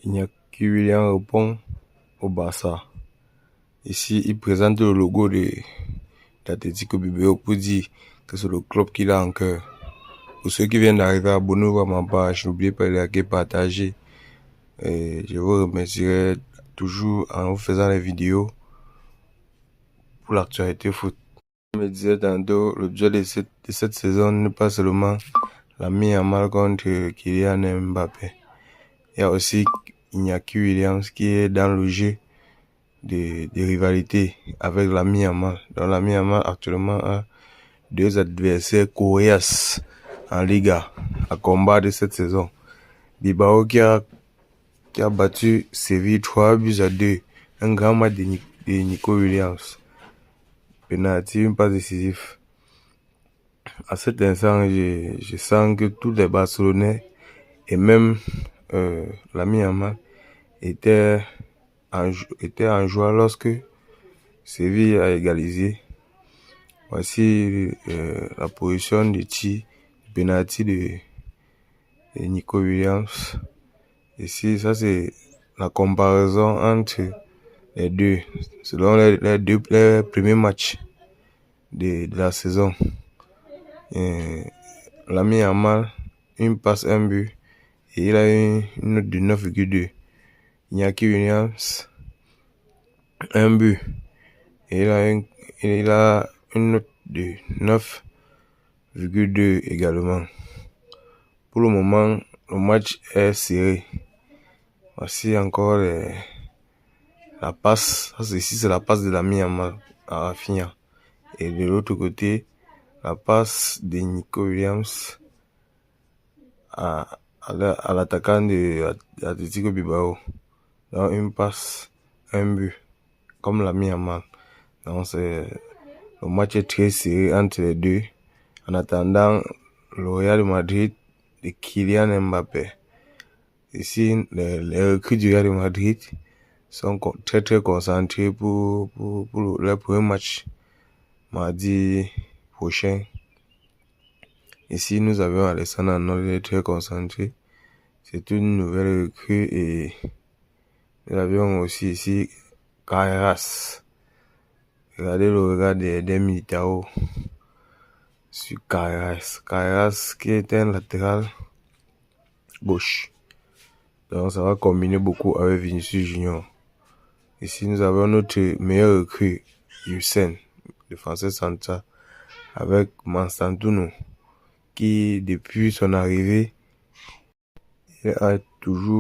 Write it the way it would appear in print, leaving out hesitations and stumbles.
Iñaki Williams répond au Barça. Ici, il présente le logo d'Atlético Bilbao pour dire que c'est le club qu'il a en cœur. Pour ceux qui viennent d'arriver, abonnez-vous à ma page. N'oubliez pas de liker, partager. Et je vous remercierai toujours en vous faisant les vidéos pour l'actualité foot. Je me disais tantôt, le duel de cette saison n'est pas seulement Lamine Yamal contre Kylian Mbappé. Il y a aussi Iñaki Williams qui est dans le jeu de rivalité avec Lamine Yamal. Donc Lamine Yamal actuellement a deux adversaires coriaces en Liga à combat de cette saison. Bilbao qui a battu Séville 3-2. Un grand match de Nico Williams. Penalty, une passe décisif. À cet instant, je sens que tous les Barcelonais et même Lamine Yamal étaient en joie lorsque Séville a égalisé. Voici la position de tir, penalty de Nico Williams. Ici, ça c'est la comparaison entre les deux, selon les premiers matchs de la saison. Lamine Yamal, une passe, un but, et il a une note de 9,2. Iñaki Williams, un but, et il a une note de 9,2 également. Pour le moment, le match est serré. Voici encore la passe. Ici, c'est la passe de Lamine Yamal à Rafinha. Et de l'autre côté, la passe de Nico Williams à l'attaquant de Atlético Bilbao. Donc, une passe, un but, comme Lamine Yamal. Donc, le match est très serré entre les deux. En attendant, le Real de Madrid de Kylian Mbappé. Ici, les recrues du Real de Madrid sont très très concentrés pour le premier match mardi prochain. Ici, nous avons Alessandro Arnold très concentré. C'est une nouvelle recrue et nous avions aussi ici Carreras. Regardez le regard des Militao sur Carreras. Carreras qui est un latéral gauche. Donc ça va combiner beaucoup avec Vinicius Junior. Ici nous avons notre meilleur recrue, Hussein, défenseur central, avec Mansantuno, qui depuis son arrivée, il a toujours